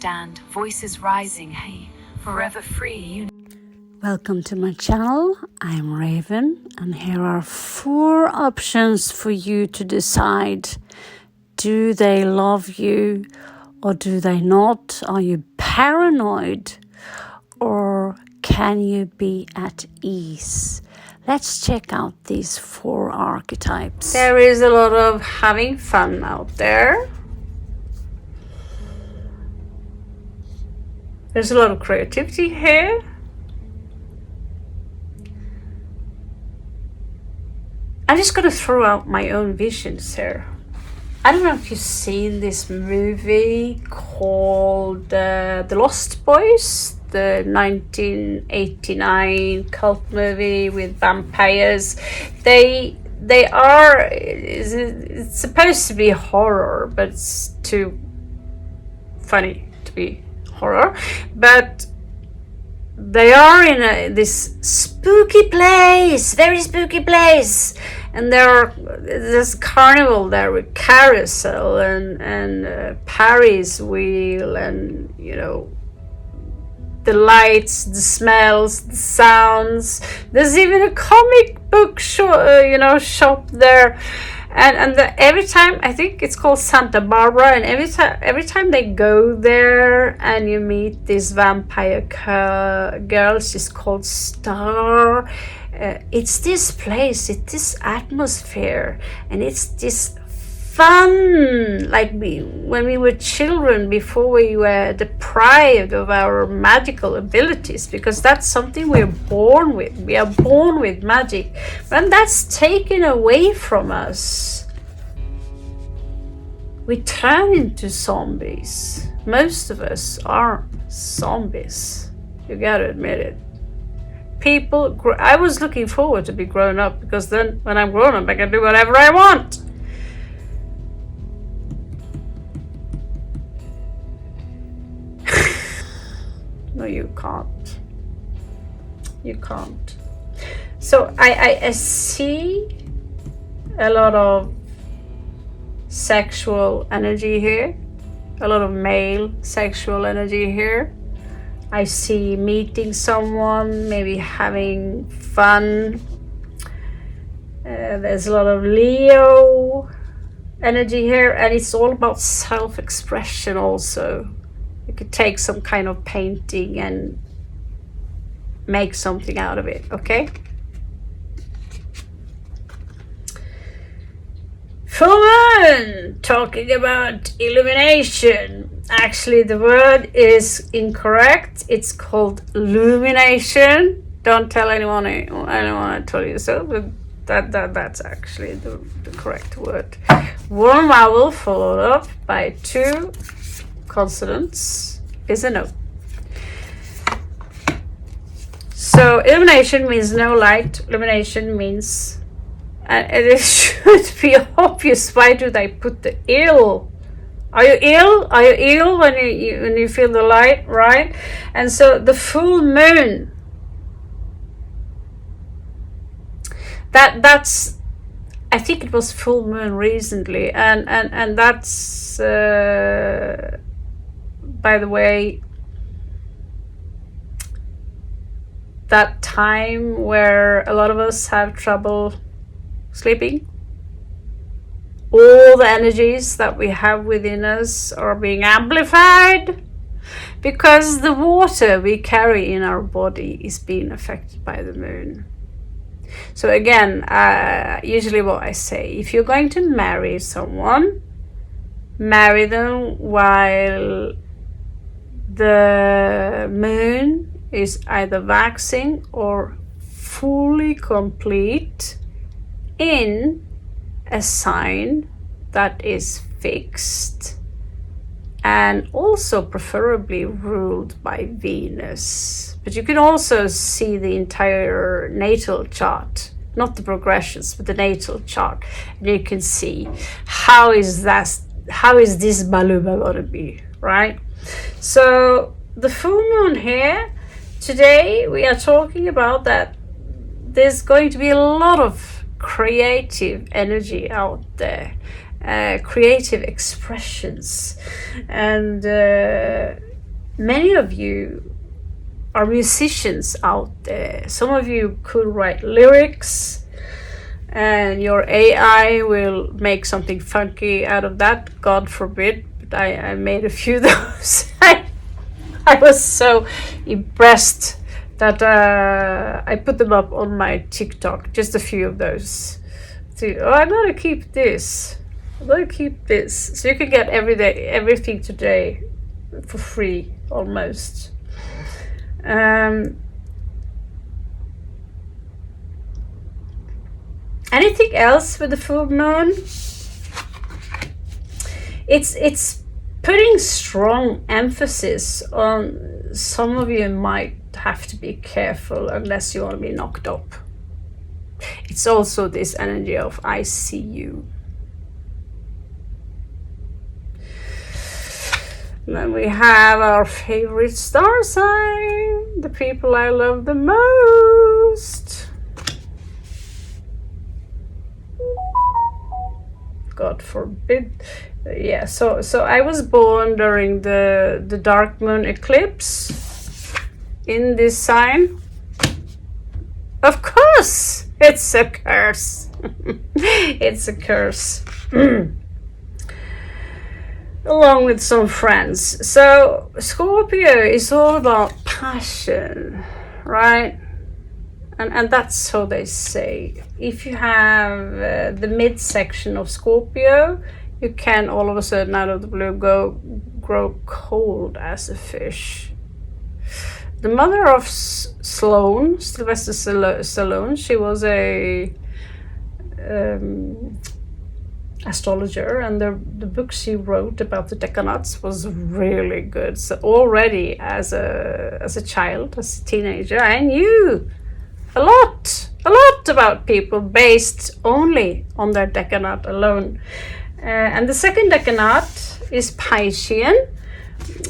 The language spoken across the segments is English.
Stand, voices rising, hey, forever free. Welcome to my channel. I'm Raven, and here are 4 options for you to decide. Do they love you or do they not? Are you paranoid or can you be at ease? Let's check out these 4 archetypes. There is a lot of having fun out there. There's a lot of creativity here. I'm just going to throw out my own visions here. I don't know if you've seen this movie called The Lost Boys, the 1989 cult movie with vampires. It's supposed to be horror, but it's too funny to be horror. But they are in this spooky place, very spooky place, and there's carnival there with carousel and Paris wheel, and the lights, the smells, the sounds. There's even a comic book shop there. And every time, I think it's called Santa Barbara, and every time they go there and you meet this vampire girl, she's called Star. It's this place, it's this atmosphere, and it's this fun, like when we were children, before we were deprived of our magical abilities, because that's something we're born with. We are born with magic. When that's taken away from us, we turn into zombies. Most of us are zombies. You gotta admit it. I was looking forward to be grown up, because then when I'm grown up, I can do whatever I want. No, you can't. You can't. So I see a lot of sexual energy here, a lot of male sexual energy here. I see meeting someone, maybe having fun. There's a lot of Leo energy here, and it's all about self-expression also. You could take some kind of painting and make something out of it, okay? Full moon, talking about illumination. Actually, the word is incorrect. It's called illumination. Don't tell anyone I told you so, but that's actually the correct word. One vowel followed up by 2 consonants is a no. So illumination means no light. Illumination means, and it should be obvious, why do they put the ill? Are you ill? Are you ill when you feel the light, right? And so the full moon, that's, I think it was full moon recently, and that's by the way, that time where a lot of us have trouble sleeping. All the energies that we have within us are being amplified because the water we carry in our body is being affected by the moon. So again, usually what I say, if you're going to marry someone, marry them while the moon is either waxing or fully complete in a sign that is fixed, and also preferably ruled by Venus. But you can also see the entire natal chart, not the progressions, but the natal chart, and you can see how is this baluba going to be, right? So the full moon here today, we are talking about that there's going to be a lot of creative energy out there, creative expressions, and many of you are musicians out there. Some of you could write lyrics, and your AI will make something funky out of that. God forbid, but I made a few of those. I was so impressed that I put them up on my TikTok, just a few of those. Oh, I gotta keep this. I gotta keep this. So you can get everything today for free, almost. Anything else with the full moon? It's putting strong emphasis on, some of you might have to be careful unless you want to be knocked up. It's also this energy of I see you. And then we have our favorite star sign, the people I love the most. God forbid. Yeah, so I was born during the dark moon eclipse in this sign. Of course, it's a curse. It's a curse. Along with some friends. So Scorpio is all about passion, right? And that's how they say. If you have the midsection of Scorpio, you can all of a sudden out of the blue grow cold as a fish. The mother of Sloane, Sylvester Stallone, she was a astrologer, and the book she wrote about the decanads was really good. So already as a child, as a teenager, I knew a lot about people based only on their decanat alone. And the second decanat is Piscean,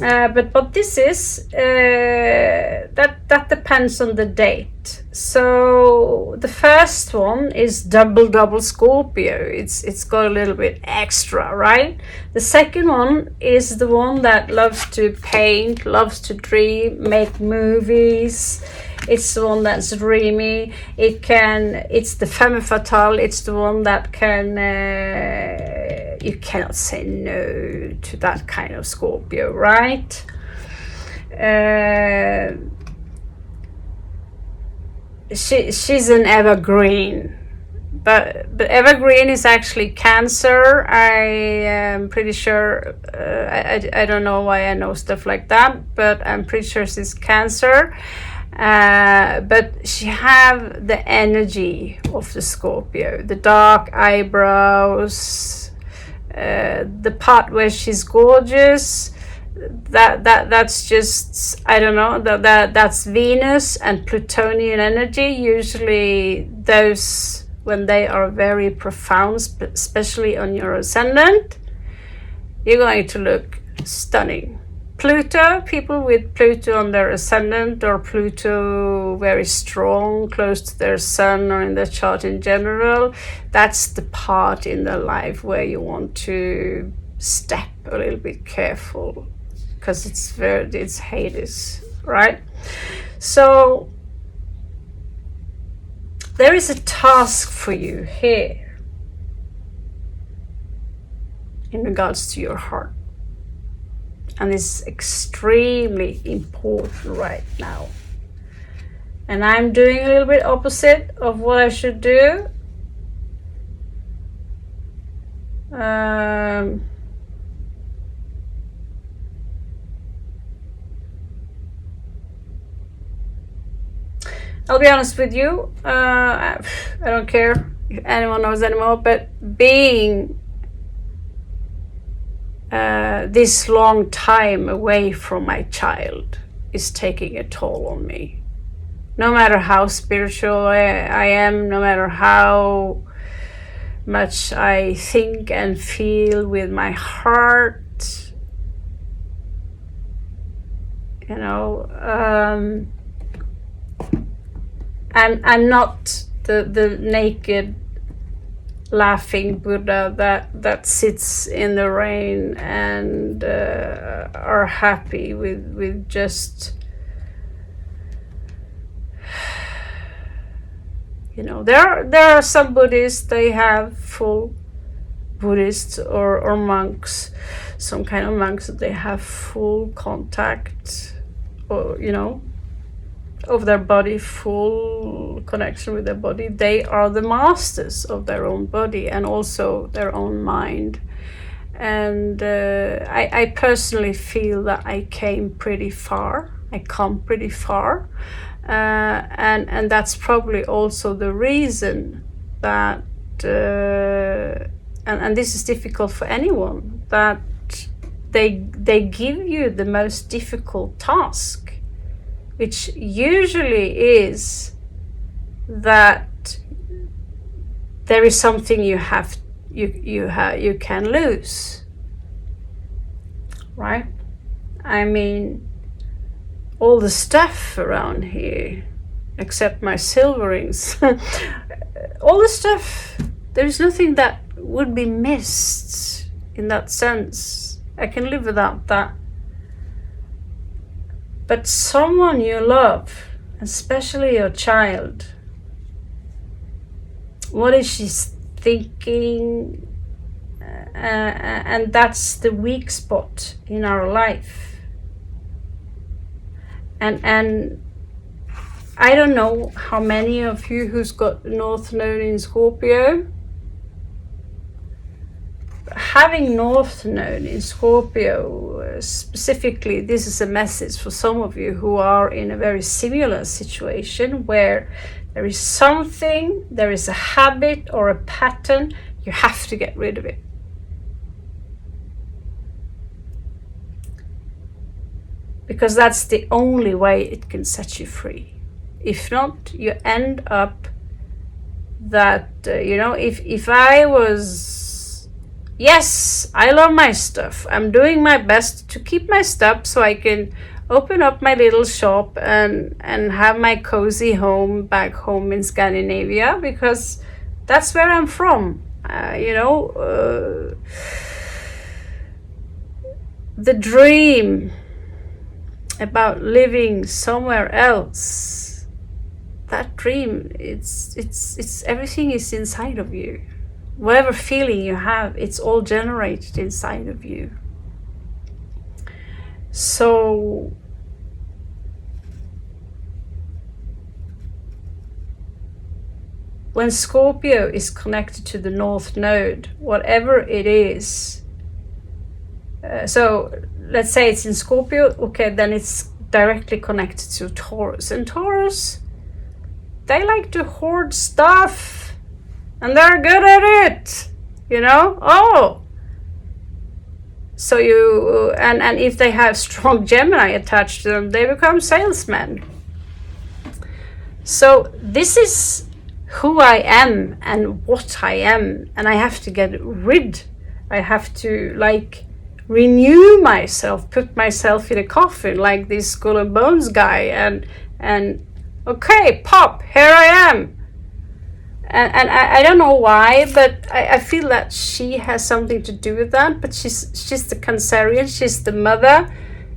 but what this is, that depends on the date. So the first one is double Scorpio. It's got a little bit extra, right? The second one is the one that loves to paint, loves to dream, make movies. It's the one that's dreamy. It's the femme fatale. It's the one that can, you cannot say no to that kind of Scorpio, right? She's an evergreen, but evergreen is actually Cancer. I am pretty sure. I don't know why I know stuff like that, but I'm pretty sure she's Cancer. But she have the energy of the Scorpio, the dark eyebrows, the part where she's gorgeous. That's just, I don't know, that's Venus and Plutonian energy. Usually those, when they are very profound, especially on your ascendant, you're going to look stunning. Pluto, people with Pluto on their ascendant, or Pluto very strong, close to their sun, or in their chart in general, that's the part in their life where you want to step a little bit careful, because it's Hades, right? So there is a task for you here in regards to your heart. And it's extremely important right now. And I'm doing a little bit opposite of what I should do. I'll be honest with you. I don't care if anyone knows anymore, but being this long time away from my child is taking a toll on me. No matter how spiritual I am, no matter how much I think and feel with my heart, you know, I'm not the naked laughing Buddha that sits in the rain and are happy with just, you know, there are some Buddhists, they have full Buddhists or monks, some kind of monks, that they have full contact, or, you know, of their body, full connection with their body. They are the masters of their own body and also their own mind. And I personally feel that I come pretty far, and that's probably also the reason that and this is difficult for anyone, that they give you the most difficult task, which usually is that there is something you can lose, right? I mean, all the stuff around here, except my silver rings, all the stuff, there's nothing that would be missed in that sense. I can live without that. But someone you love, especially your child, what is she thinking? And that's the weak spot in our life. And I don't know how many of you who's got North Node in Scorpio. Having North Node in Scorpio, specifically, this is a message for some of you who are in a very similar situation where there is something, there is a habit or a pattern, you have to get rid of it. Because that's the only way it can set you free. If not, you end up that, you know, if I was, yes, I love my stuff. I'm doing my best to keep my stuff so I can open up my little shop and have my cozy home back home in Scandinavia, because that's where I'm from. The dream about living somewhere else, that dream, it's everything is inside of you. Whatever feeling you have, it's all generated inside of you. So when Scorpio is connected to the North Node, whatever it is, so let's say it's in Scorpio, okay, then it's directly connected to Taurus. And Taurus, they like to hoard stuff, and they're good at it, you know? Oh! So you, and if they have strong Gemini attached to them, they become salesmen. So this is who I am and what I am, and I have to get rid. I have to, like, renew myself, put myself in a coffin like this Skull and Bones guy, and okay, pop, here I am. And I don't know why, but I feel that she has something to do with that. But she's the Cancerian, she's the mother.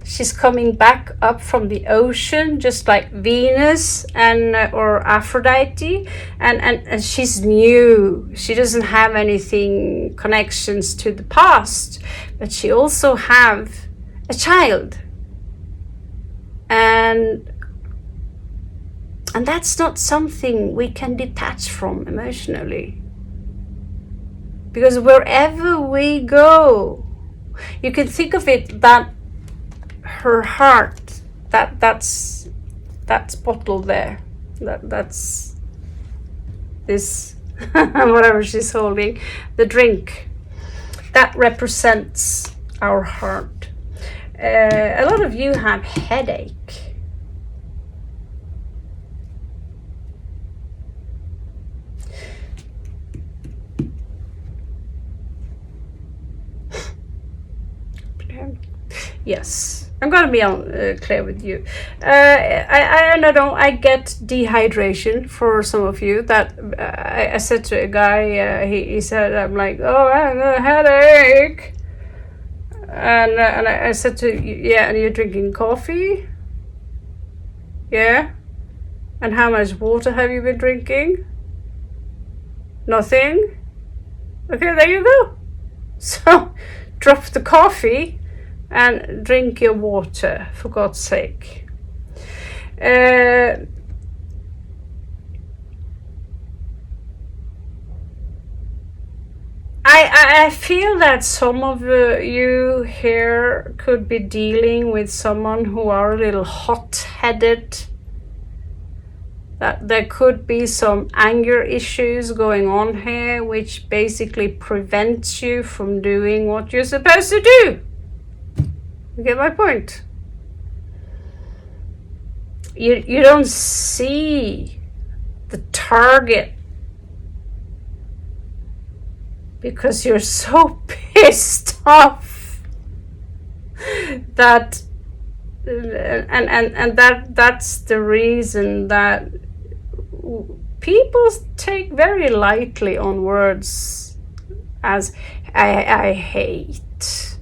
She's coming back up from the ocean, just like Venus and or Aphrodite, and she's new. She doesn't have anything connections to the past, but she also have a child, and that's not something we can detach from emotionally, because wherever we go, you can think of it that her heart, that's bottle there, that's this whatever she's holding, the drink, that represents our heart. A lot of you have headache. Yes. I'm gonna be clear with you. I don't know. I get dehydration for some of you. That I said to a guy. He said, I'm like, oh, I got a headache. And I said to you, yeah, and you're drinking coffee? Yeah. And how much water have you been drinking? Nothing. Okay, there you go. So drop the coffee and drink your water, for God's sake. I feel that some of you here could be dealing with someone who are a little hot-headed. That there could be some anger issues going on here, which basically prevents you from doing what you're supposed to do. You get my point? You don't see the target because you're so pissed off that and that's the reason that people take very lightly on words as I hate,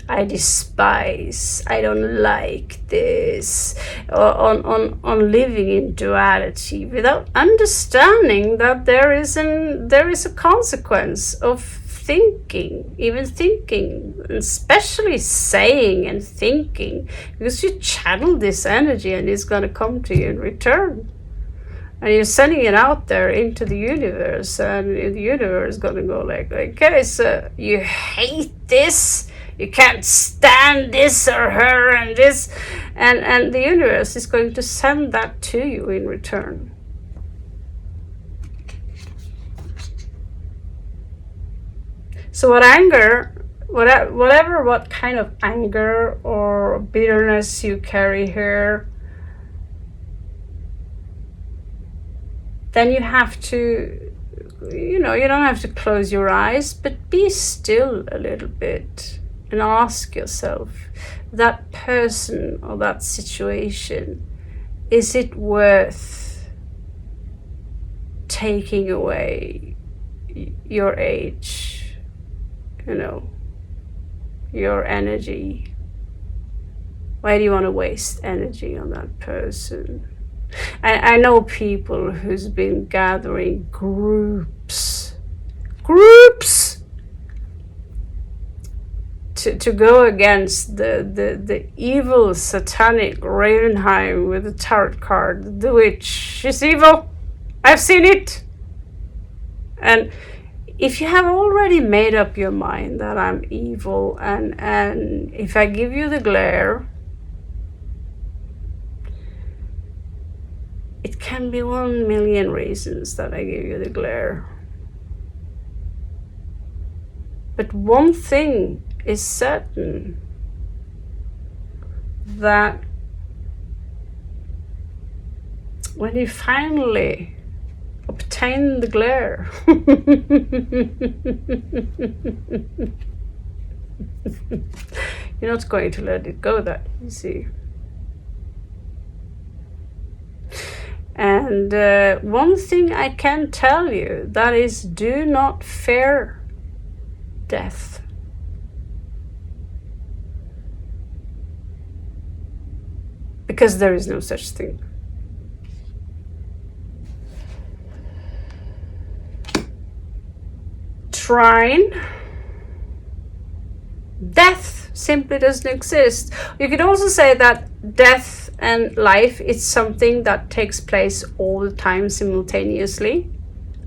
I despise, I don't like this, or on living in duality without understanding that there is a consequence of thinking, even thinking, especially saying and thinking, because you channel this energy and it's going to come to you in return. And you're sending it out there into the universe, and the universe is going to go like, okay, so you hate this, you can't stand this or her and this, and the universe is going to send that to you in return. So what kind of anger or bitterness you carry here, then you have to, you don't have to close your eyes, but be still a little bit and ask yourself, that person or that situation, is it worth taking away your age, your energy? Why do you want to waste energy on that person? I know people who's been gathering groups to go against the evil satanic Ravenheim with the tarot card, the witch. She's evil. I've seen it. And if you have already made up your mind that I'm evil, and if I give you the glare, it can be 1,000,000 reasons that I give you the glare. But one thing is certain, that when you finally obtain the glare, you're not going to let it go that easy. And one thing I can tell you, that is, do not fear death. Because there is no such thing. Trine. Death simply doesn't exist. You could also say that death and life is something that takes place all the time simultaneously.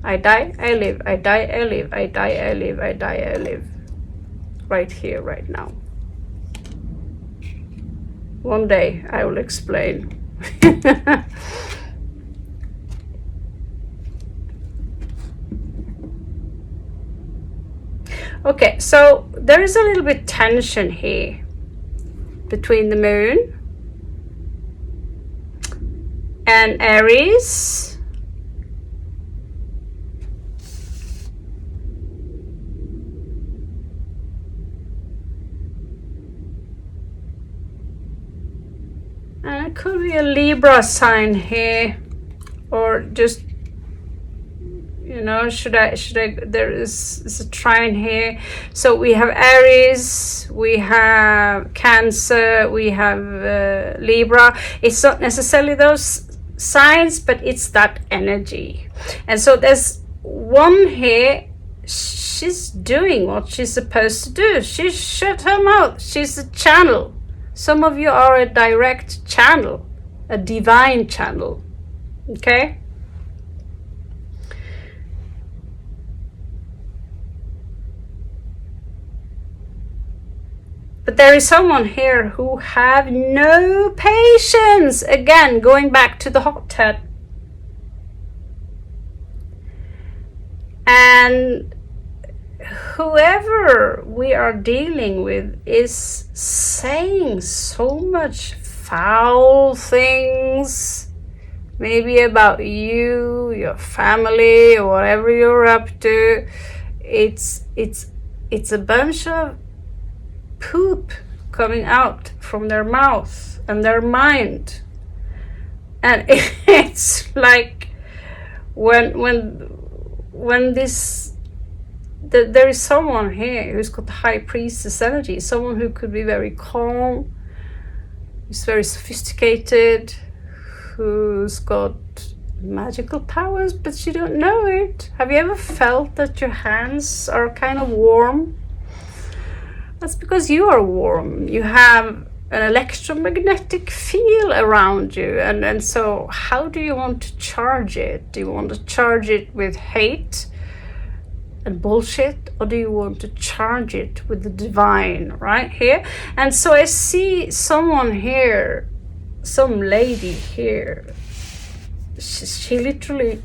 I die, I live, I die, I live, I die, I live, I die, I live. Right here, right now. One day I will explain. Okay, so there is a little bit tension here between the moon and Aries. And it could be a Libra sign here, or just, you know, should I, there is a trine here. So we have Aries, we have Cancer, we have Libra. It's not necessarily those signs, but it's that energy. And so there's one here, she's doing what she's supposed to do. She shut her mouth. She's a channel. Some of you are a direct channel, a divine channel. Okay? But there is someone here who have no patience. Again, going back to the hothead. And whoever we are dealing with is saying so much foul things, maybe about you, your family, or whatever you're up to. It's a bunch of poop coming out from their mouth and their mind. And it's like when this, there is someone here who's got the high priestess energy, someone who could be very calm, who's very sophisticated, who's got magical powers, but you don't know it. Have you ever felt that your hands are kind of warm? That's because you are warm. You have an electromagnetic field around you, and so how do you want to charge it? Do you want to charge it with hate and bullshit, or do you want to charge it with the divine right here? And so I see someone here, some lady here, she literally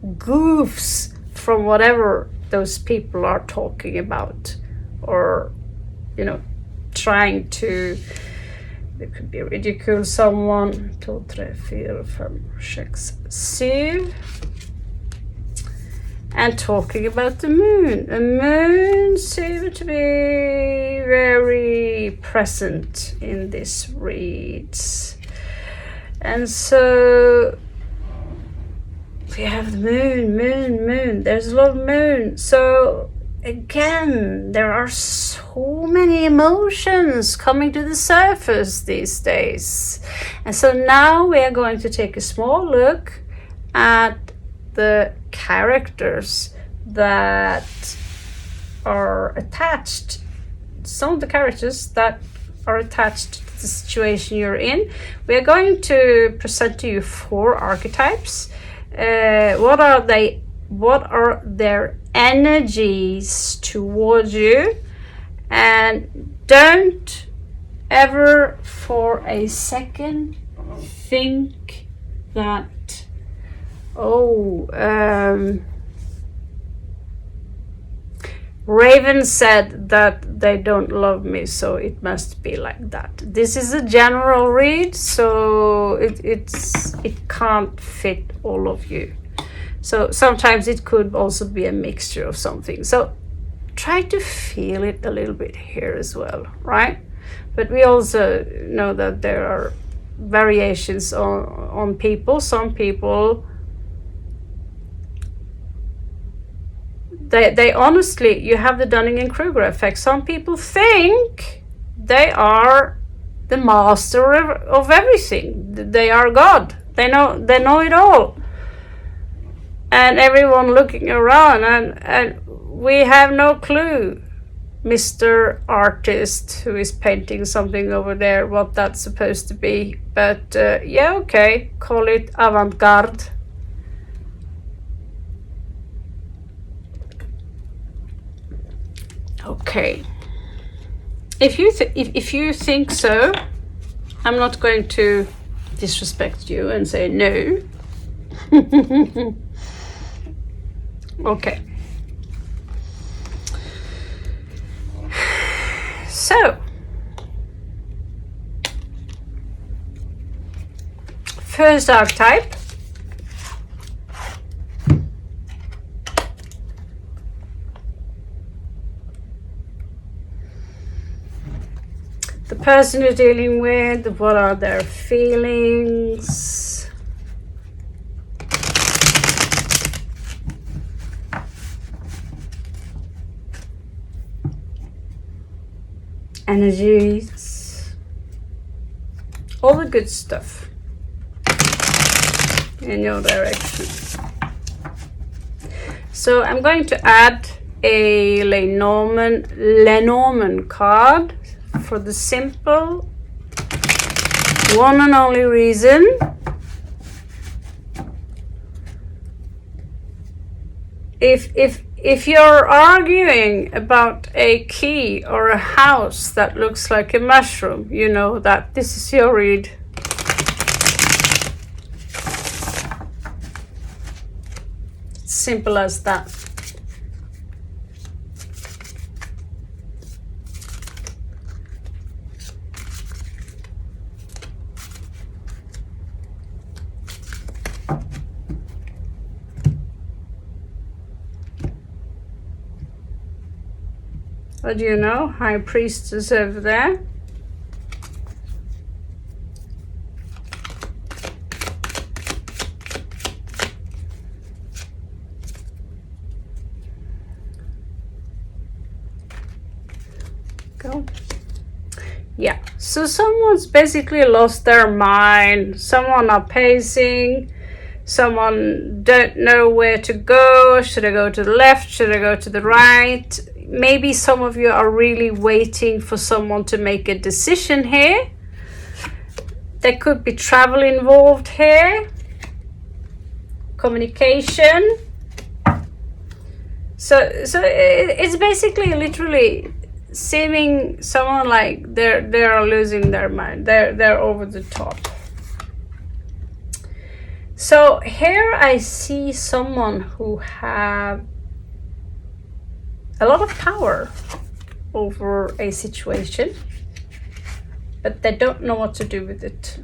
goofs from whatever those people are talking about, or, you know, trying to, they could be ridicule someone. 2, 3, 4, 5, 6, 7. And talking about the moon. The moon seems to be very present in this reads. And so we have the moon. There's a lot of moon. So again, there are so many emotions coming to the surface these days. And so now we are going to take a small look at the characters that are attached, some of the characters that are attached to the situation you're in. We are going to present to you 4 archetypes. What are they? What are their energies towards you? And don't ever for a second think that, Raven said that they don't love me, so it must be like that. This is a general read, so it can't fit all of you. So sometimes it could also be a mixture of something. So try to feel it a little bit here as well, right? But we also know that there are variations on people. Some people, they honestly, you have the Dunning-Kruger effect. Some people think they are the master of everything. They are God. They know it all. And everyone looking around, and we have no clue, Mr. Artist who is painting something over there, what that's supposed to be. But yeah, okay, call it avant-garde. Okay. If you think so, I'm not going to disrespect you and say no. Okay. So, first archetype. The person you're dealing with? What are their feelings? Energies. All the good stuff in your direction. So I'm going to add a Lenormand card for the simple one and only reason if you're arguing about a key or a house that looks like a mushroom, you know that this is your read. Simple as that. What do you know? High Priestess over there. Go. Yeah, so someone's basically lost their mind. Someone are pacing. Someone don't know where to go. Should I go to the left? Should I go to the right? Maybe some of you are really waiting for someone to make a decision here. There could be travel involved here. Communication. So it's basically literally seeming someone like they're losing their mind. They're over the top. So here I see someone who have a lot of power over a situation, but they don't know what to do with it.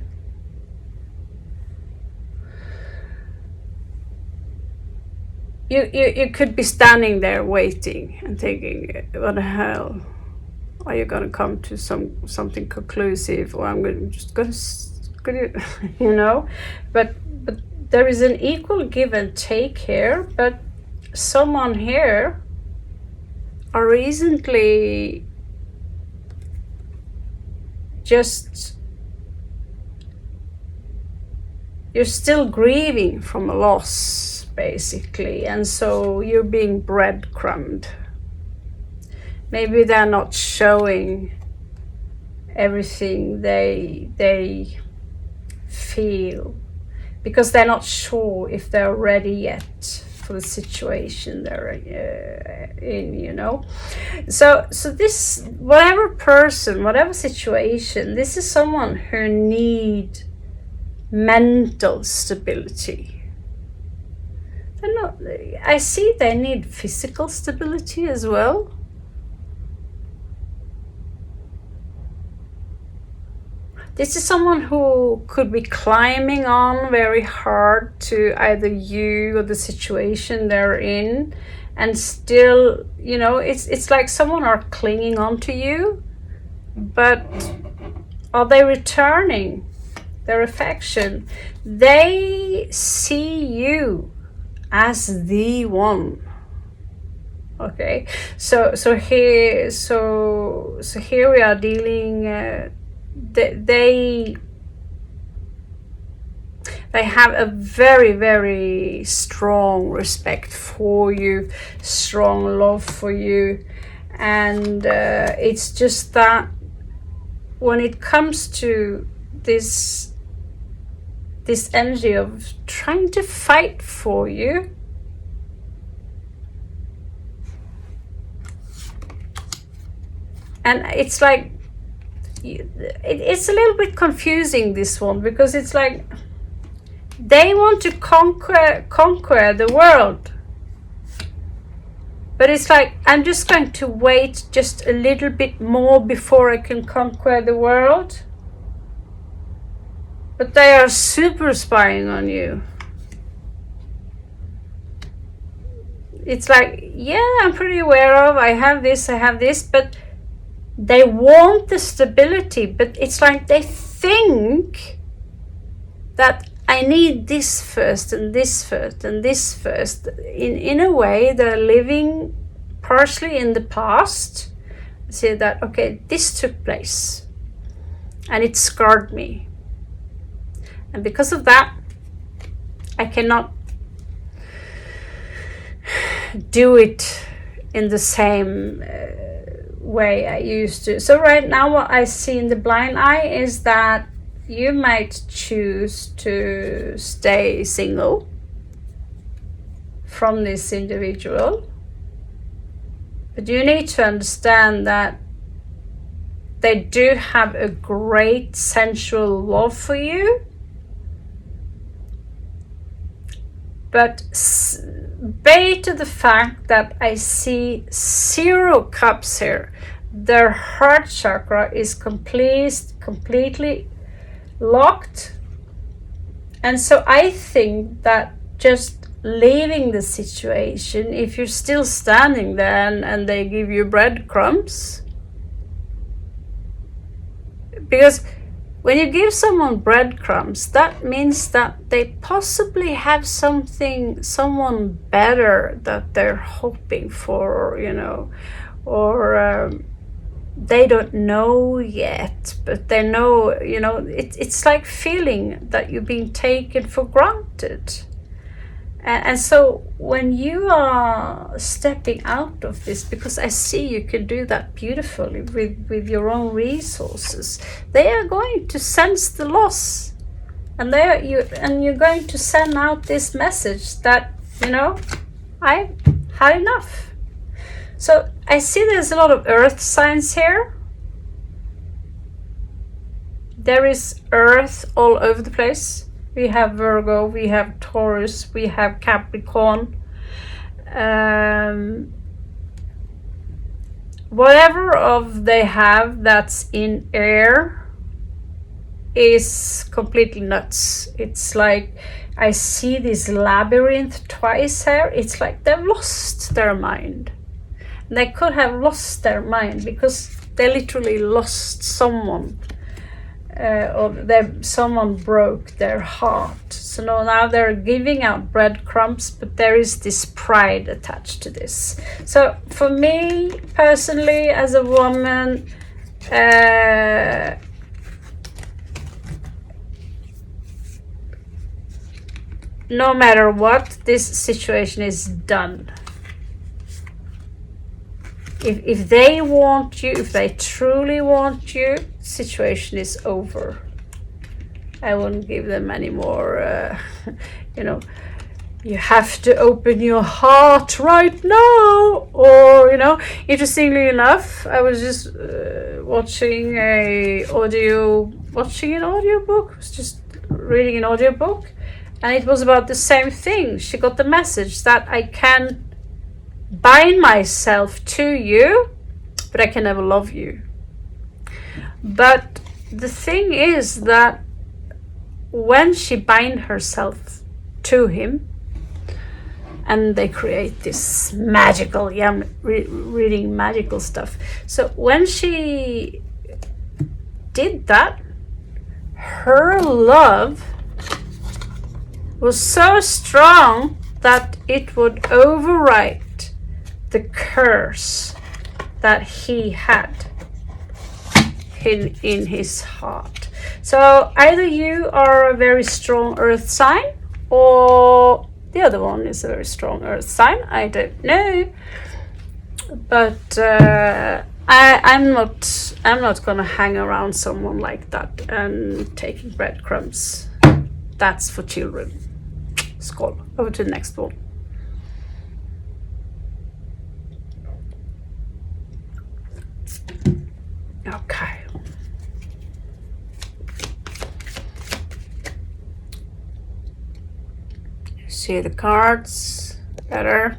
You could be standing there waiting and thinking, what the hell? Are you going to come to something conclusive, or I'm just going to, you know? But there is an equal give and take here, but someone here are recently just, you're still grieving from a loss, basically, and so you're being breadcrumbed. Maybe they're not showing everything they feel because they're not sure if they're ready yet for the situation they're in, you know. So this, whatever person, whatever situation, this is someone who need mental stability. They're not, I see they need physical stability as well. This is someone who could be climbing on very hard to either you or the situation they're in, and still, you know, it's like someone are clinging on to you, but are they returning their affection? They see you as the one. Okay, so here we are dealing. They have a very, very strong respect for you, strong love for you, and it's just that when it comes to this energy of trying to fight for you, and it's like, it's a little bit confusing, this one, because it's like they want to conquer the world, but it's like, I'm just going to wait just a little bit more before I can conquer the world. But they are super spying on you. It's like, yeah, I'm pretty aware of, I have this, but They want the stability, but it's like they think that I need this first and this first and this first. In a way, they're living partially in the past. Say that, okay, this took place and it scarred me. And because of that, I cannot do it in the same way I used to. So right now what I see in the blind eye is that you might choose to stay single from this individual, but you need to understand that they do have a great sensual love for you, but based on the fact that I see 0 cups here, their heart chakra is completely locked. And so I think that just leaving the situation, if you're still standing there and they give you breadcrumbs, because when you give someone breadcrumbs, that means that they possibly have someone better that they're hoping for, or they don't know yet, but they know, it's like feeling that you're being taken for granted. And so when you are stepping out of this, because I see you can do that beautifully with your own resources, they are going to sense the loss, and you're going to send out this message that, I had enough. So I see there's a lot of earth signs here. There is earth all over the place. We have Virgo, we have Taurus, we have Capricorn. Whatever of they have that's in air is completely nuts. It's like I see this labyrinth twice here. It's like they've lost their mind. And they could have lost their mind because they literally lost someone. Or someone broke their heart. So now they're giving out breadcrumbs, but there is this pride attached to this. So for me personally, as a woman, no matter what, this situation is done. If they want you, if they truly want you, situation is over. I wouldn't give them any more, you have to open your heart right now. Or, interestingly enough, I was just watching an audiobook. I was just reading an audiobook, and it was about the same thing. She got the message that I can bind myself to you, but I can never love you. But the thing is that when she bind herself to him, and they create this magical, reading magical stuff. So when she did that, her love was so strong that it would overwrite the curse that he had in his heart. So either you are a very strong earth sign, or the other one is a very strong earth sign. I don't know, but I'm not gonna hang around someone like that and taking breadcrumbs. That's for children. Skål. Over to the next one. Okay. See the cards better.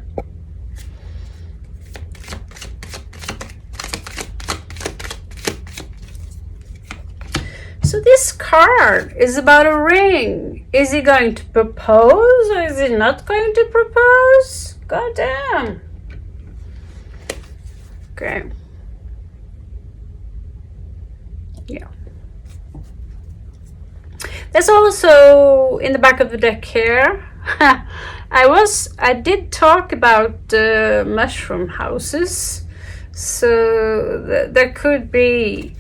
So this card is about a ring. Is he going to propose, or is he not going to propose? God damn. Okay. There's also in the back of the deck here. I did talk about mushroom houses, so there could be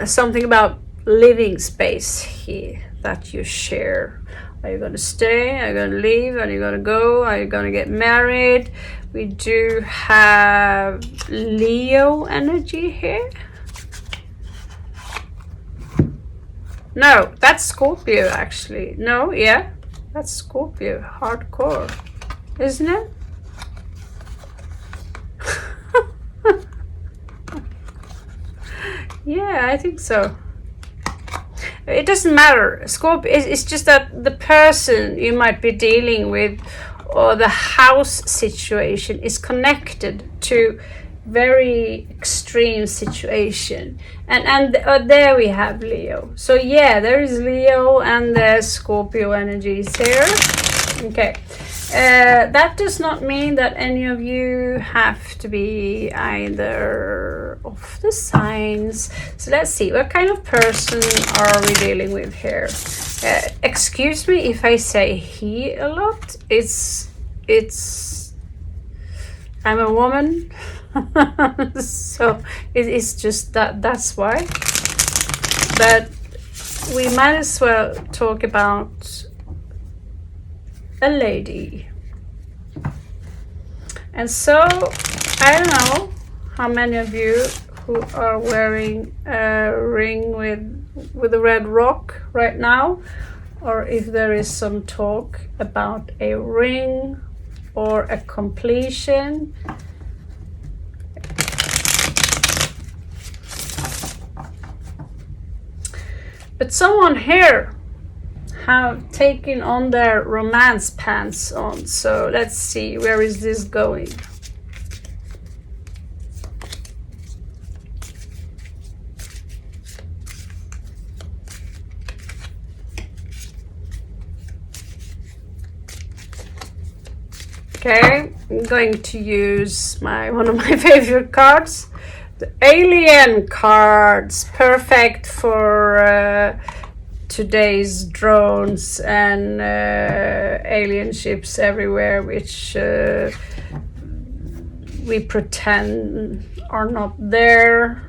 something about living space here that you share. Are you going to stay? Are you going to leave? Are you going to go? Are you going to get married? We do have Leo energy here. No, that's Scorpio actually. No, yeah, that's Scorpio. Hardcore, isn't it? Yeah, I think so. It doesn't matter. Scorpio, it's just that the person you might be dealing with or the house situation is connected to very extreme situation, and there we have Leo. So yeah, there is Leo and there's Scorpio energies here. Okay, that does not mean that any of you have to be either of the signs. So let's see, what kind of person are we dealing with here? Excuse me if I say he a lot. It's I'm a woman. So it is just that's why. But we might as well talk about a lady. And so I don't know how many of you who are wearing a ring with a red rock right now, or if there is some talk about a ring or a completion. But someone here have taken on their romance pants on. So let's see, where is this going? Okay, I'm going to use one of my favorite cards. The alien cards, perfect for today's drones and alien ships everywhere, which we pretend are not there.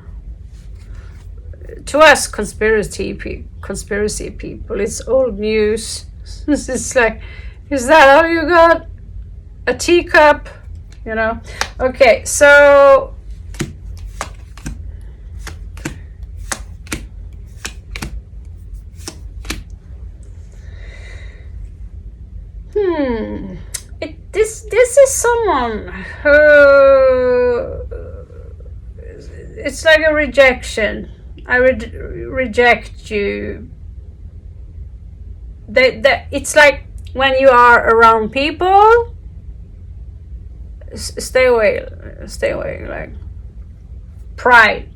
To us conspiracy people, it's old news. It's like, is that all you got? A teacup? You know? Okay, so this is someone who, it's like a rejection. I reject you. It's like when you are around people, stay away, like pride.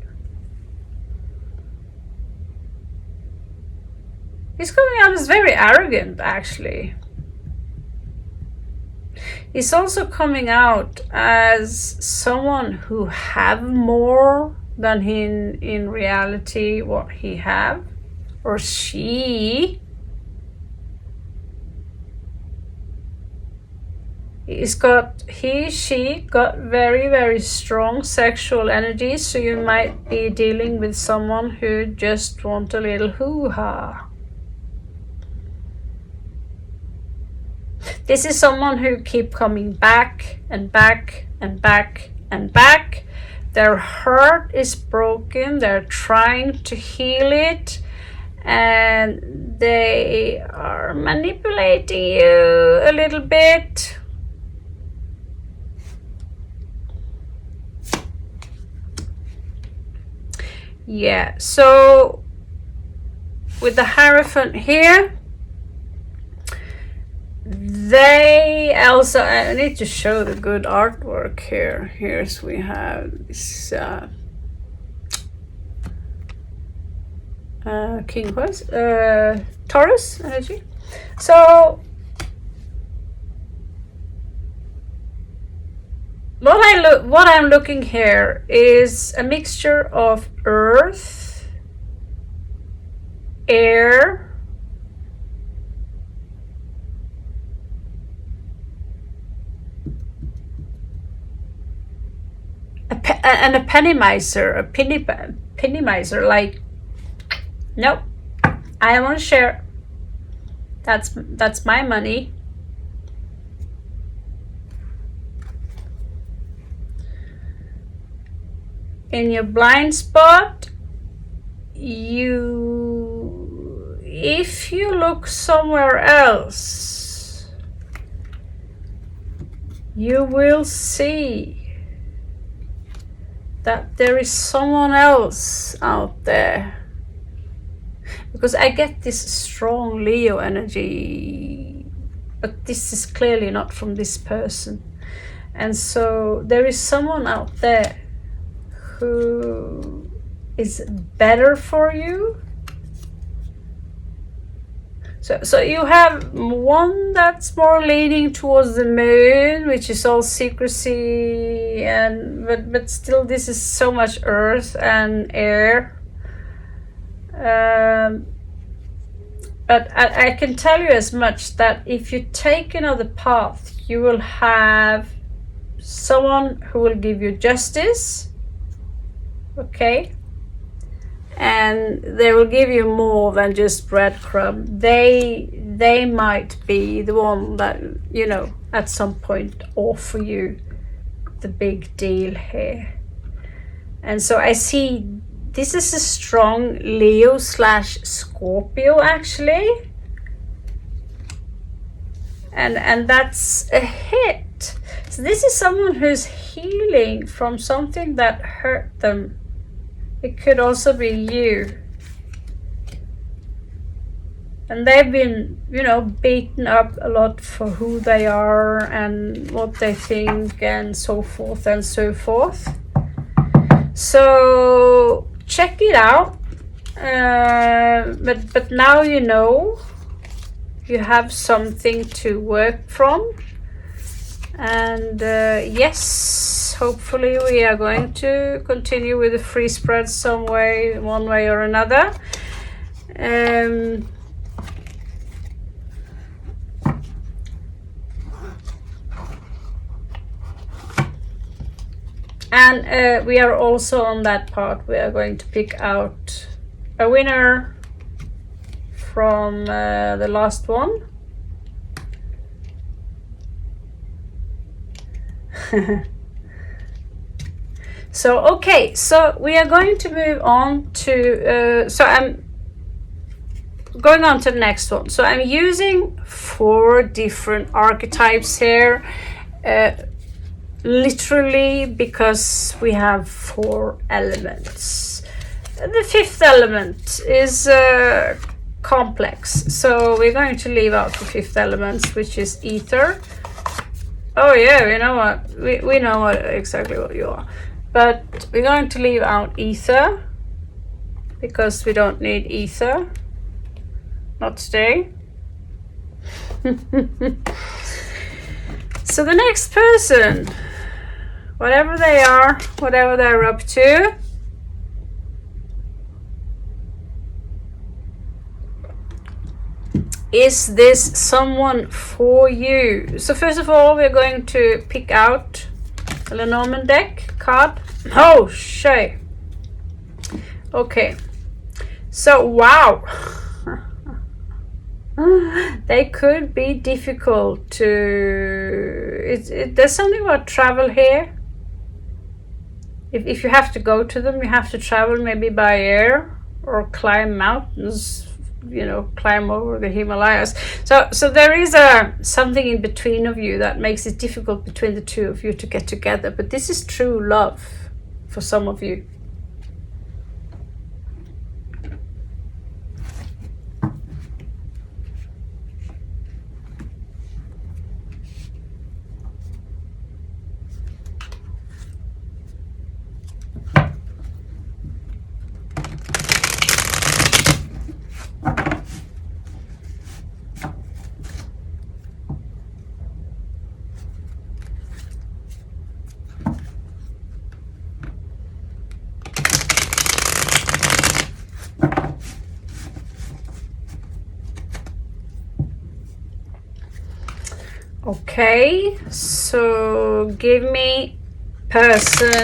He's coming out as very arrogant, actually. He's also coming out as someone who have more than in reality what he have, or she. She got very, very strong sexual energy, so you might be dealing with someone who just want a little hoo-ha. This is someone who keep coming back and back and back and back. Their heart is broken. They're trying to heal it, and they are manipulating you a little bit. Yeah, so with the Hierophant here, they also, I need to show the good artwork here. Here's we have this King Horse, Taurus energy. So what I'm looking here is a mixture of earth, air, and a penny miser, penny miser, like, nope, I want to share. That's my money. In your blind spot, if you look somewhere else, you will see that there is someone else out there. Because I get this strong Leo energy, but this is clearly not from this person. And so there is someone out there who is better for you. So you have one that's more leaning towards the moon, which is all secrecy, but still this is so much earth and air. But I can tell you as much that if you take another path, you will have someone who will give you justice, okay? And they will give you more than just breadcrumb. They might be the one that, you know, at some point offer you the big deal here. And so I see this is a strong Leo / Scorpio actually. And that's a hit. So this is someone who's healing from something that hurt them. It could also be you. And they've been, you know, beaten up a lot for who they are and what they think and so forth and so forth. So check it out. But now you know you have something to work from. And yes, hopefully we are going to continue with the free spread some way, one way or another. And we are also on that part. We are going to pick out a winner from the last one. So okay, so we are going to move on to so I'm going on to the next one. So I'm using 4 different archetypes here, literally because we have 4 elements. The 5th element is complex, so we're going to leave out the 5th element, which is ether. Oh yeah, we know what we know what exactly what you are, but we're going to leave out ether because we don't need ether. Not today. So the next person, whatever they are, whatever they're up to, is this someone for you? So first of all, we're going to pick out a Lenormand deck card. Oh, shay. Okay. So, wow. They could be difficult to... there's something about travel here. If you have to go to them, you have to travel maybe by air or climb mountains, you know, climb over the Himalayas. So there is something in between of you that makes it difficult between the two of you to get together. But this is true love for some of you. Okay, so give me person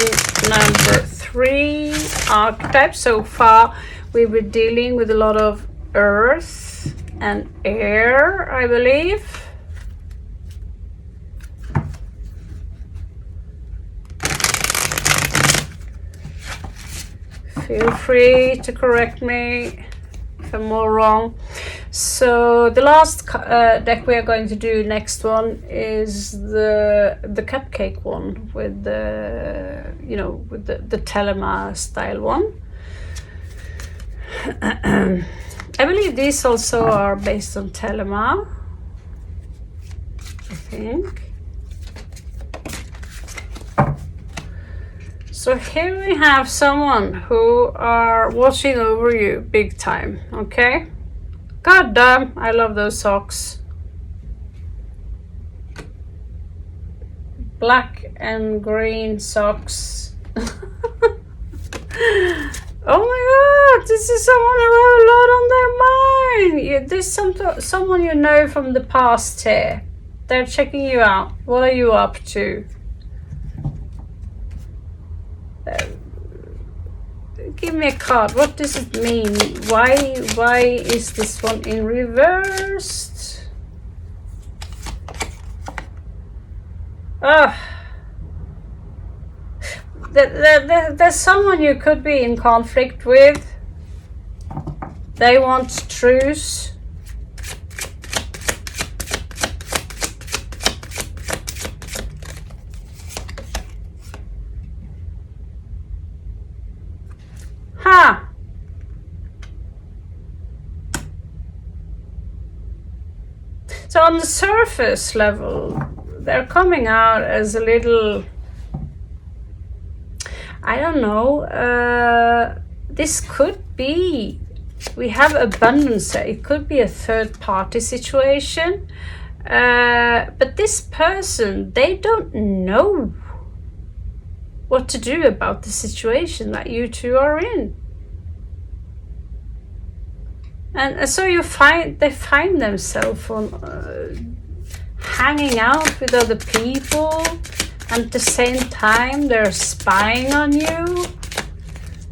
number 3 archetype. So far we were dealing with a lot of earth and air, I believe. Feel free to correct me if I'm more wrong. So the last deck we are going to do, next one, is the cupcake one with the, you know, with the telema style one. I believe these also are based on telema, I think. So here we have someone who are watching over you big time, okay? God damn, I love those socks. Black and green socks. Oh my god, this is someone who have a lot on their mind. There's someone you know from the past here. They're checking you out. What are you up to? Give me a card. What does it mean? Why is this one in reversed? There's someone you could be in conflict with. They want truce. Ha! So on the surface level, they're coming out as a little, I don't know, this could be, we have abundance, it could be a third party situation, but this person, they don't know what to do about the situation that you two are in. And so they find themselves on hanging out with other people, and at the same time they're spying on you.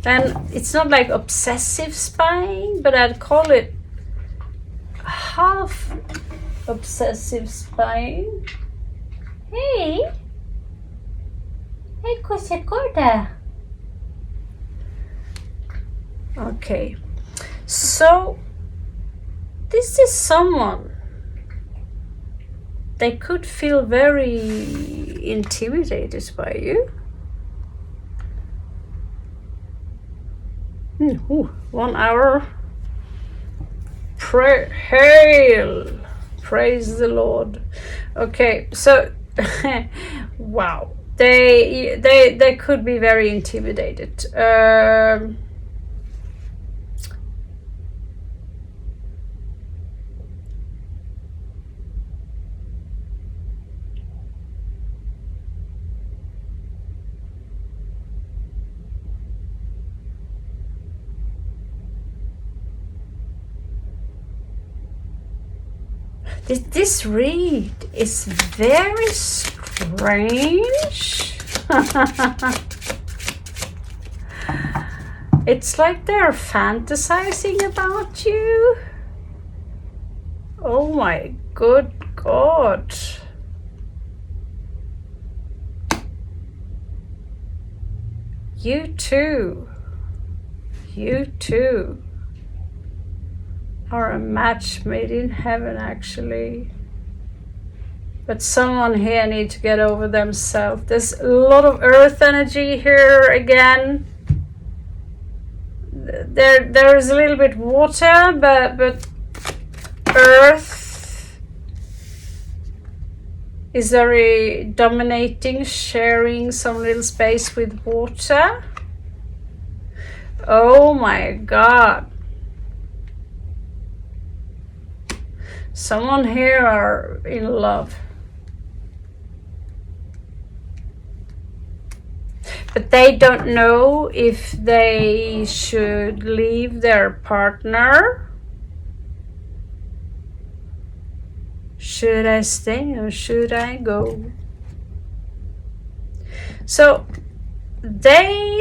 Then it's not like obsessive spying, but I'd call it half obsessive spying. Hey, cosa gorda. Okay, so this is someone, they could feel very intimidated by you. 1 hour. Hail! Praise the Lord. Okay, so wow, they could be very intimidated. This read is very strange. It's like they're fantasizing about you. Oh my good God. You too are a match made in heaven, actually. But someone here needs to get over themselves. There's a lot of earth energy here again. There is a little bit water, but earth is very dominating, sharing some little space with water. Oh my God. Someone here are in love. But they don't know if they should leave their partner. Should I stay or should I go? So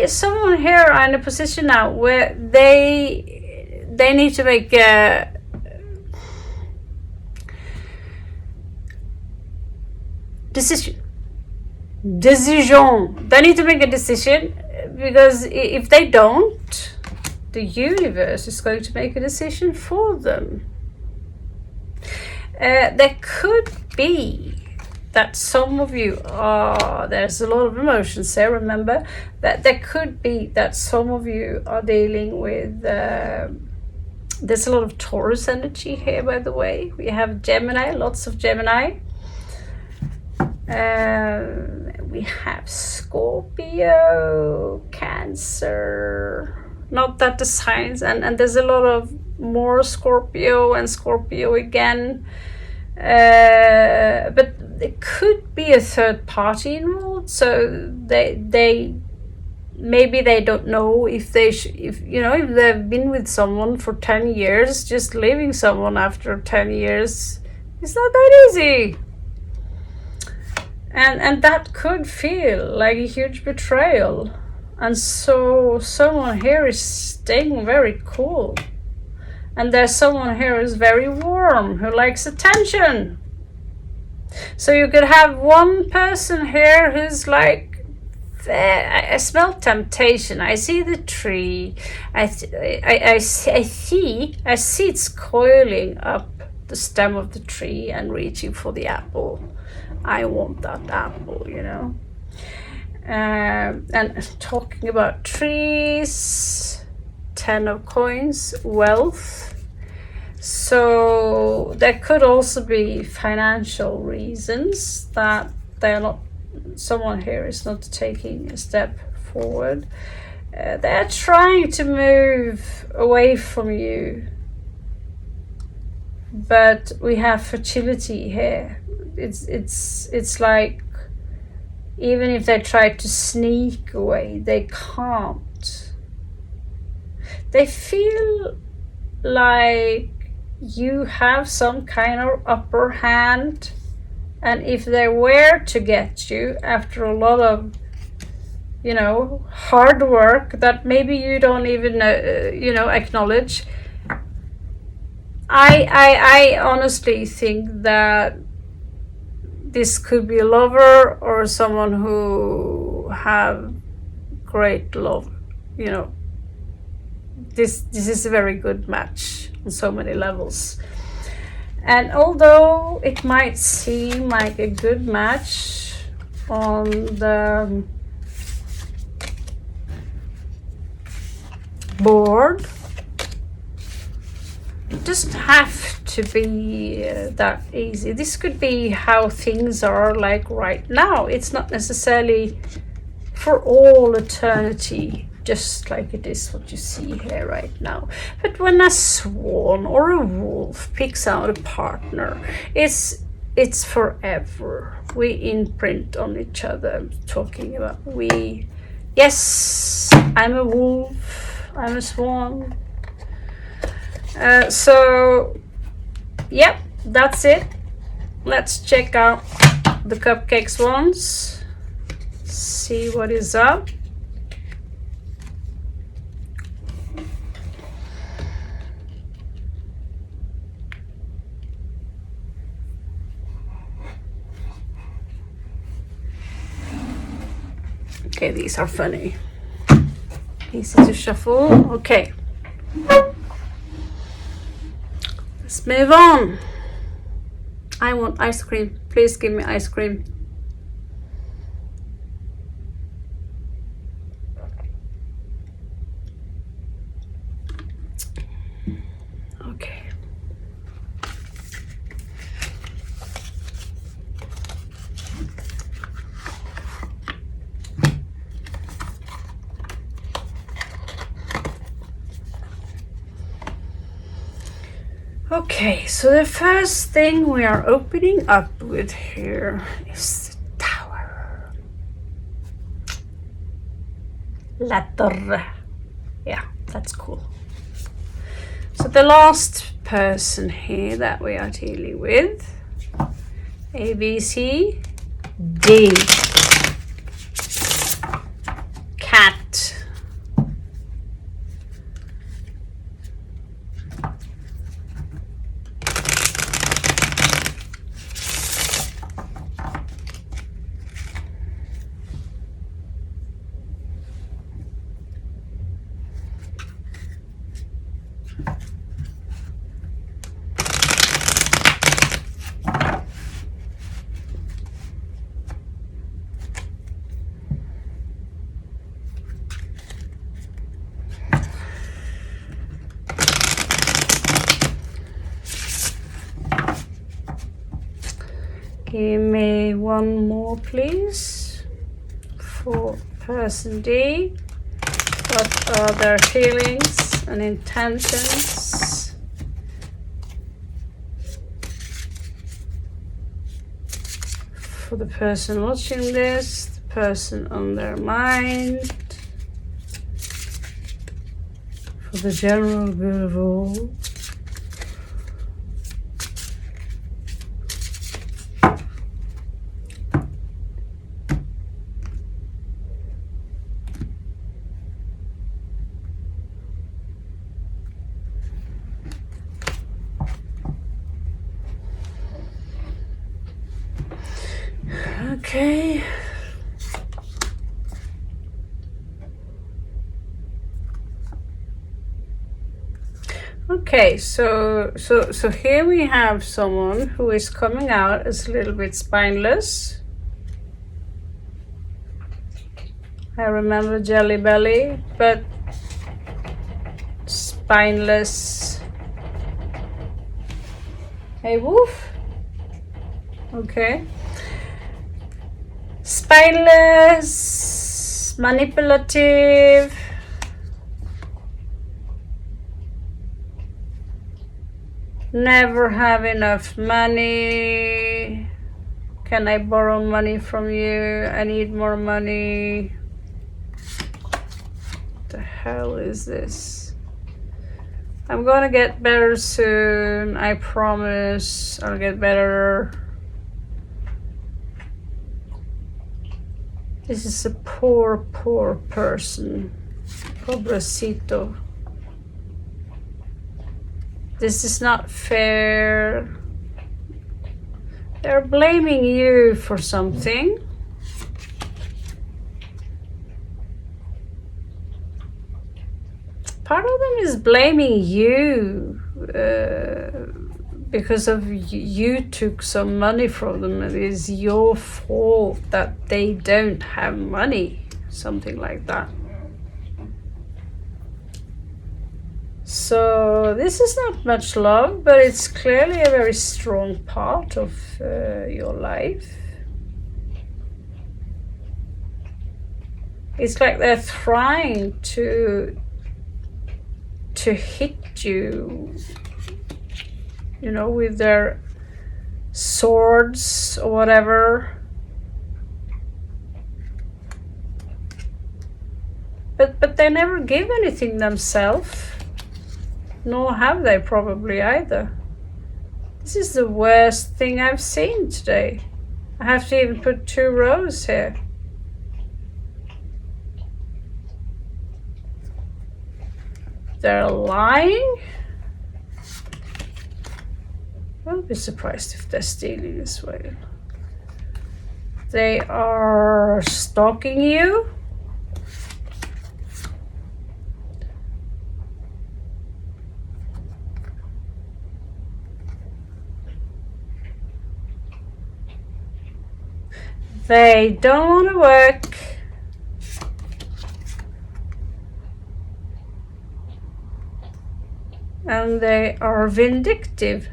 someone here are in a position now where they need to make a decision. They need to make a decision, because if they don't, the universe is going to make a decision for them. There could be that some of you are, there's a lot of emotions there, remember, that there could be that some of you are dealing with, there's a lot of Taurus energy here, by the way. We have Gemini, lots of Gemini. We have Scorpio, Cancer, not that the signs, and there's a lot of more Scorpio and Scorpio again. But there could be a third party involved, so they maybe they don't know if if they've been with someone for 10 years, just leaving someone after 10 years is not that easy. And that could feel like a huge betrayal. And so someone here is staying very cool. And there's someone here who's very warm, who likes attention. So you could have one person here who's like, I smell temptation. I see the tree. I see it's coiling up the stem of the tree and reaching for the apple. I want that apple, And talking about trees, 10 of coins, wealth. So there could also be financial reasons that someone here is not taking a step forward. They're trying to move away from you. But we have fertility here. It's like, even if they try to sneak away, they can't. They feel like you have some kind of upper hand, and if they were to get you after a lot of hard work that maybe you don't even acknowledge, I honestly think that this could be a lover or someone who have great love. This is a very good match on so many levels. And although it might seem like a good match on the board, it doesn't have to be that easy. This could be how things are like right now. It's not necessarily for all eternity, just like it is what you see here right now. But when a swan or a wolf picks out a partner, it's forever. We imprint on each other. I'm talking about we. Yes, I'm a wolf, I'm a swan. So, yep, that's it. Let's check out the cupcake swans. See what is up. Okay, these are funny. Easy to shuffle. Okay. Let's move on. I want ice cream. Please give me ice cream. Okay. Okay, so the first thing we are opening up with here is the Tower. La Torre. Yeah, that's cool. So the last person here that we are dealing with, A, B, C, D. Give me one more, please, for person D. What are their feelings and intentions? For the person watching this, the person on their mind, for the general good of all. Okay. Okay, so here we have someone who is coming out as a little bit spineless. I remember Jelly Belly, but spineless. Hey, Wolf. Okay. Spineless, manipulative. Never have enough money. Can I borrow money from you? I need more money. What the hell is this? I'm gonna get better soon. I promise I'll get better. This is a poor, poor person. Pobrecito. This is not fair. They're blaming you for something. Part of them is blaming you because of you took some money from them. It is your fault that they don't have money. Something like that. So this is not much love, but it's clearly a very strong part of your life. It's like they're trying to hit you, you know, with their swords or whatever. But they never give anything themselves. Nor have they probably either. This is the worst thing I've seen today. I have to even put 2 rows here. They're lying? I'll be surprised if they're stealing as well. They are stalking you. They don't want to work. And they are vindictive.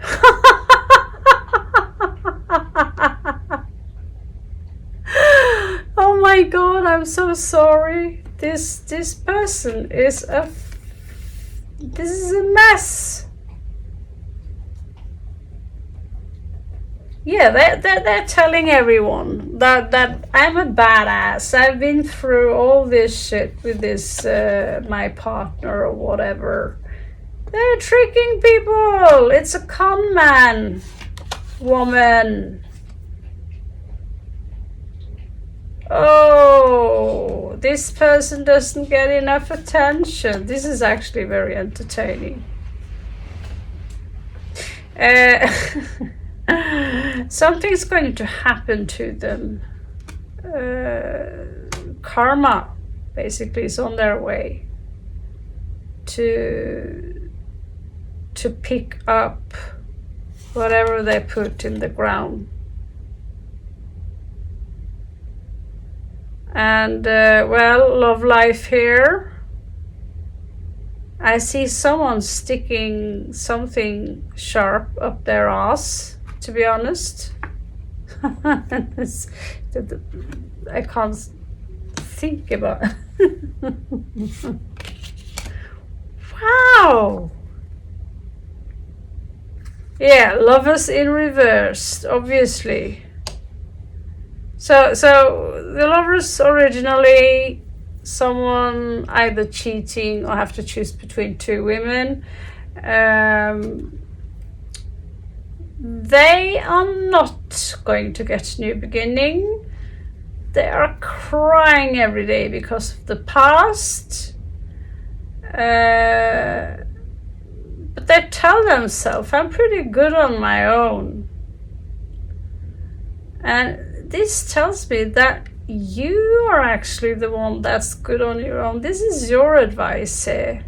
Oh my God, I'm so sorry. This person is this is a mess. Yeah, they're telling everyone that I'm a badass. I've been through all this shit with this my partner or whatever. They're tricking people. It's a con man, woman. Oh, this person doesn't get enough attention. This is actually very entertaining. Something's going to happen to them. Karma basically is on their way to pick up whatever they put in the ground. And well, love life here. I see someone sticking something sharp up their ass, to be honest. I can't think about. Wow. Yeah, lovers in reverse, obviously. So the lovers originally someone either cheating or have to choose between two women. They are not going to get new beginning. They are crying every day because of the past. But they tell themselves, I'm pretty good on my own. And this tells me that you are actually the one that's good on your own. This is your advice here.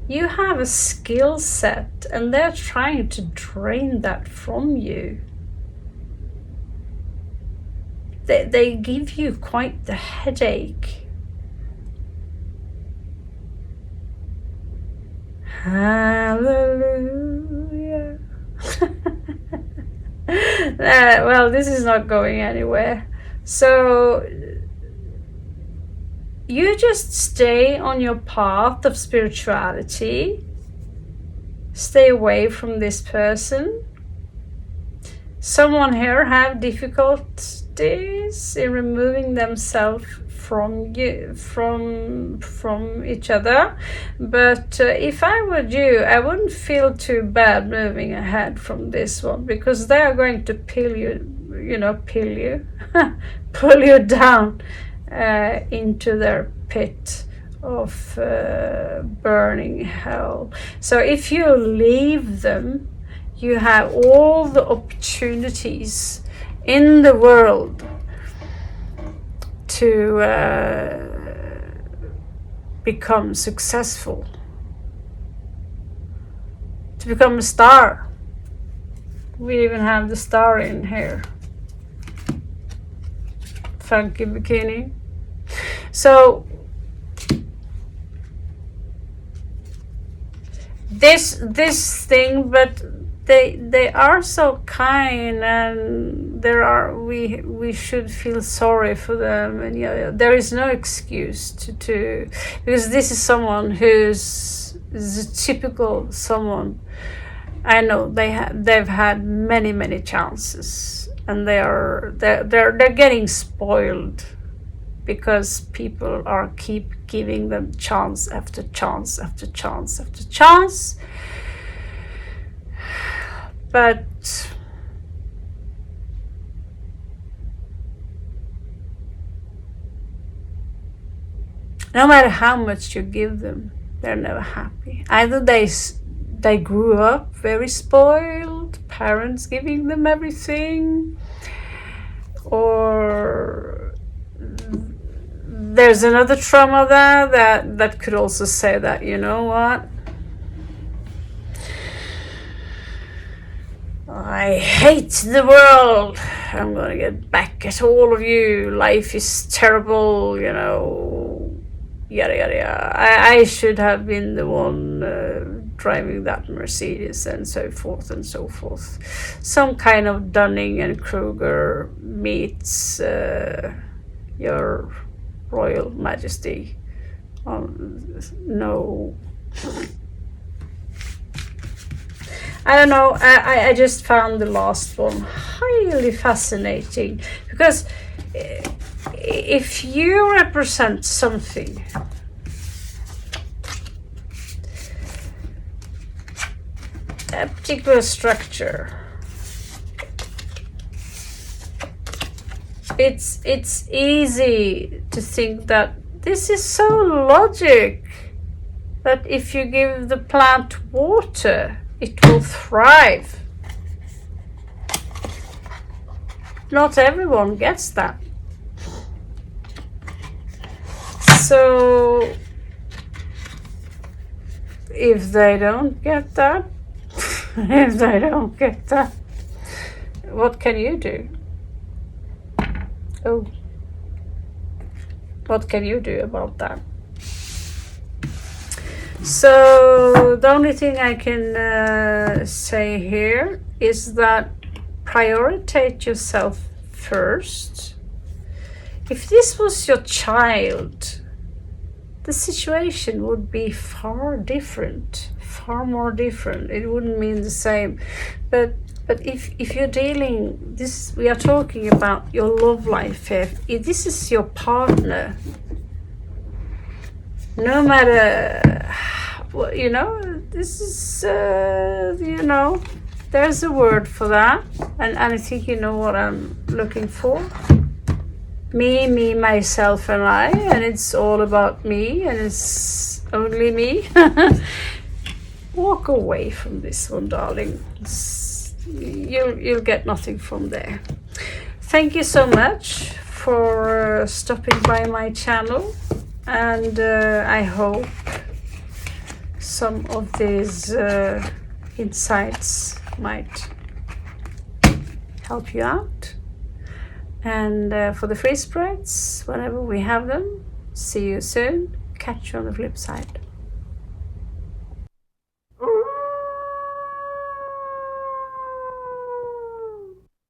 You have a skill set and they're trying to drain that from you. They give you quite the headache. Hallelujah. Well, this is not going anywhere. So you just stay on your path of spirituality. Stay away from this person. Someone here have difficulties in removing themselves from you, from each other. But if I were you, I wouldn't feel too bad moving ahead from this one, because they are going to pull you down into their pit of burning hell. So if you leave them, you have all the opportunities in the world to become successful, to become a star. We even have the star in here. Funky bikini. So this thing, but they are so kind, and we should feel sorry for them, and there is no excuse to because this is someone is a typical someone. I know they've had many chances, and they're getting spoiled because people keep giving them chance after chance after chance after chance. But no matter how much you give them, they're never happy. Either they grew up very spoiled, parents giving them everything, or there's another trauma there that could also say that, you know what, I hate the world, I'm gonna get back at all of you, life is terrible, yada yada yada. I should have been the one driving that Mercedes, and so forth and so forth. Some kind of Dunning and Kruger meets your Royal Majesty. No. I don't know, I just found the last one highly fascinating, because if you represent something, a particular structure, it's easy to think that this is so logic, that if you give the plant water, it will thrive. Not everyone gets that. So if they don't get that, what can you do? Oh, what can you do about that? So the only thing I can say here is that prioritize yourself first. If this was your child, the situation would be far different, far more different. It wouldn't mean the same. But if you're dealing this, we are talking about your love life here. If this is your partner, no matter what, this is there's a word for that, and I think you know what I'm looking for. Me, myself, and I, and it's all about me, and it's only me. Walk away from this one, darling. You'll get nothing from there. Thank you so much for stopping by my channel, and I hope some of these insights might help you out. And for the free spreads, whenever we have them, see you soon. Catch you on the flip side.